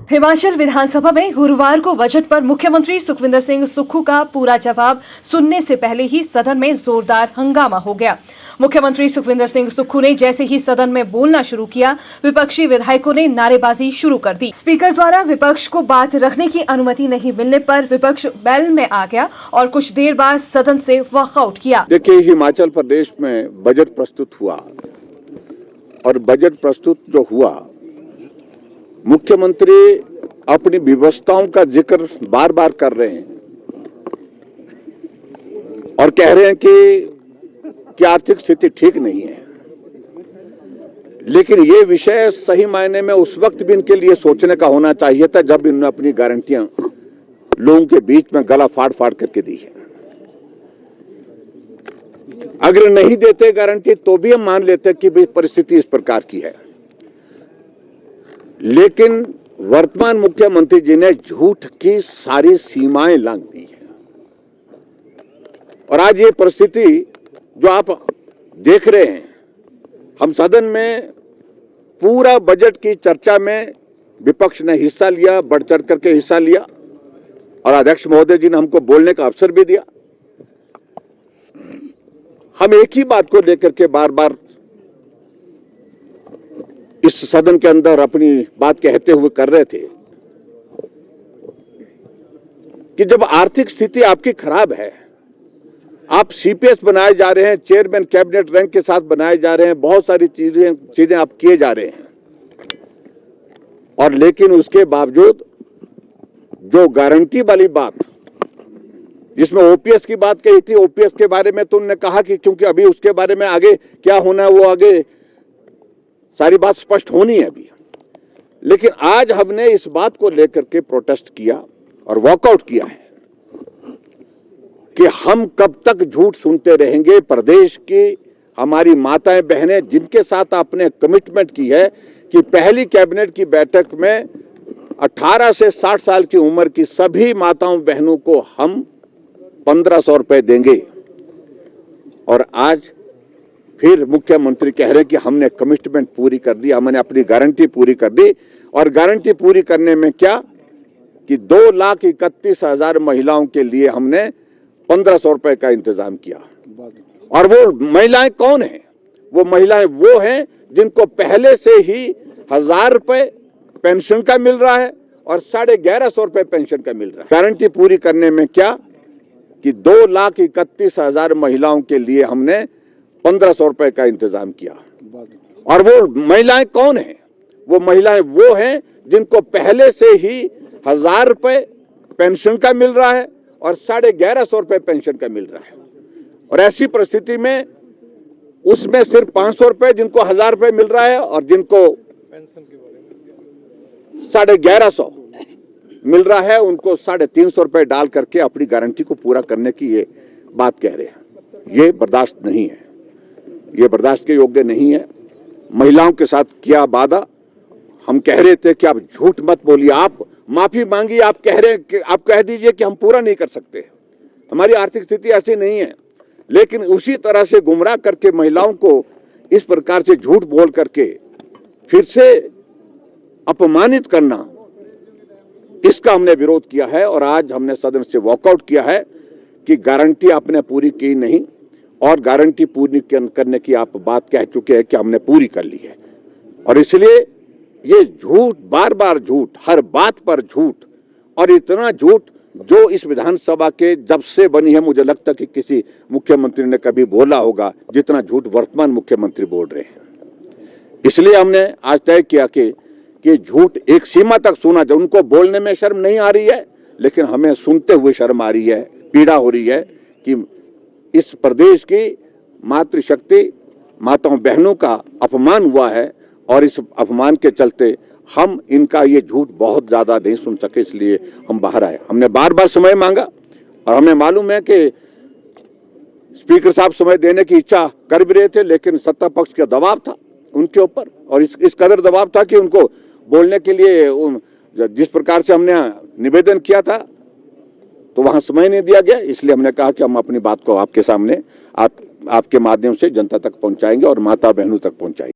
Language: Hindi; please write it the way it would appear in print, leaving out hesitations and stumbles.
हिमाचल विधानसभा में गुरुवार को बजट पर मुख्यमंत्री सुखविंदर सिंह सुक्खू का पूरा जवाब सुनने से पहले ही सदन में जोरदार हंगामा हो गया। मुख्यमंत्री सुखविंदर सिंह सुक्खू ने जैसे ही सदन में बोलना शुरू किया, विपक्षी विधायकों ने नारेबाजी शुरू कर दी। स्पीकर द्वारा विपक्ष को बात रखने की अनुमति नहीं मिलने पर विपक्ष बैल में आ गया और कुछ देर बाद सदन से वॉकआउट किया। देखिए, हिमाचल प्रदेश में बजट प्रस्तुत हुआ और बजट प्रस्तुत जो हुआ, मुख्यमंत्री अपनी व्यवस्थाओं का जिक्र बार बार कर रहे हैं और कह रहे हैं कि आर्थिक स्थिति ठीक नहीं है, लेकिन ये विषय सही मायने में उस वक्त भी इनके लिए सोचने का होना चाहिए था जब इन्होंने अपनी गारंटियां लोगों के बीच में गला फाड़ फाड़ करके दी है। अगर नहीं देते गारंटी तो भी हम मान लेते कि परिस्थिति इस प्रकार की है, लेकिन वर्तमान मुख्यमंत्री जी ने झूठ की सारी सीमाएं लांघ दी है और आज ये परिस्थिति जो आप देख रहे हैं, हम सदन में पूरा बजट की चर्चा में विपक्ष ने हिस्सा लिया, बढ़ चढ़ करके हिस्सा लिया और अध्यक्ष महोदय जी ने हमको बोलने का अवसर भी दिया। हम एक ही बात को लेकर के बार बार इस सदन के अंदर अपनी बात कहते हुए कर रहे थे कि जब आर्थिक स्थिति आपकी खराब है, आप सीपीएस बनाए जा रहे हैं, चेयरमैन कैबिनेट रैंक के साथ बनाए जा रहे हैं, बहुत सारी चीजें आप किए जा रहे हैं, और लेकिन उसके बावजूद जो गारंटी वाली बात जिसमें ओपीएस की बात कही थी, ओपीएस के बारे में तो उन्होंने कहा कि क्योंकि अभी उसके बारे में आगे क्या होना है वो आगे सारी बात स्पष्ट होनी है अभी, लेकिन आज हमने इस बात को लेकर के प्रोटेस्ट किया और वॉकआउट किया है कि हम कब तक झूठ सुनते रहेंगे। प्रदेश की हमारी माताएं बहनें जिनके साथ आपने कमिटमेंट की है कि पहली कैबिनेट की बैठक में 18 से 60 साल की उम्र की सभी माताओं बहनों को हम 1500 रुपए देंगे, और आज फिर मुख्यमंत्री कह रहे हैं कि हमने कमिटमेंट पूरी कर दी, हमने अपनी गारंटी पूरी कर दी। और गारंटी पूरी करने में क्या कि 2,31,000 महिलाओं के लिए हमने 1500 रुपए का इंतजाम किया। और वो महिलाएं कौन हैं? वो महिलाएं वो हैं जिनको पहले से ही 1000 रुपए पेंशन का मिल रहा है और 1150 रुपए पेंशन का मिल रहा है। गारंटी पूरी करने में क्या कि 2,31,000 महिलाओं के लिए हमने 1500 रुपए का इंतजाम किया। और वो महिलाएं कौन हैं? वो महिलाएं वो हैं जिनको पहले से ही 1000 रुपए पेंशन का मिल रहा है और 1150 रुपए पेंशन का मिल रहा है। और ऐसी परिस्थिति में उसमें सिर्फ 500 रुपए जिनको 1000 रुपए मिल रहा है और जिनको 1150 मिल रहा है, उनको 350 रुपए डाल करके अपनी गारंटी को पूरा करने की ये बात कह रहे हैं। ये बर्दाश्त नहीं है, ये बर्दाश्त के योग्य नहीं है। महिलाओं के साथ किया वादा, हम कह रहे थे कि आप झूठ मत बोलिए, आप माफी मांगिए, आप कह रहे हैं कि आप कह दीजिए कि हम पूरा नहीं कर सकते, हमारी आर्थिक स्थिति ऐसी नहीं है, लेकिन उसी तरह से गुमराह करके महिलाओं को इस प्रकार से झूठ बोल करके फिर से अपमानित करना, इसका हमने विरोध किया है। और आज हमने सदन से वॉकआउट किया है कि गारंटी आपने पूरी की नहीं, और गारंटी पूरी करने की आप बात कह चुके हैं कि हमने पूरी कर ली है। और इसलिए ये झूठ, बार बार झूठ, हर बात पर झूठ, और इतना झूठ जो इस विधानसभा के जब से बनी है, मुझे लगता कि किसी मुख्यमंत्री ने कभी बोला होगा जितना झूठ वर्तमान मुख्यमंत्री बोल रहे हैं। इसलिए हमने आज तय किया कि झूठ एक सीमा तक सुना जाए। उनको बोलने में शर्म नहीं आ रही है, लेकिन हमें सुनते हुए शर्म आ रही है, पीड़ा हो रही है कि इस प्रदेश की मातृशक्ति माताओं बहनों का अपमान हुआ है, और इस अपमान के चलते हम इनका ये झूठ बहुत ज्यादा नहीं सुन सके, इसलिए हम बाहर आए। हमने बार बार समय मांगा और हमें मालूम है कि स्पीकर साहब समय देने की इच्छा कर भी रहे थे, लेकिन सत्ता पक्ष का दबाव था उनके ऊपर, और इस कदर दबाव था कि उनको बोलने के लिए जिस प्रकार से हमने निवेदन किया था तो वहां समय नहीं दिया गया। इसलिए हमने कहा कि हम अपनी बात को आपके सामने आपके माध्यम से जनता तक पहुंचाएंगे और माता बहनों तक पहुंचाएंगे।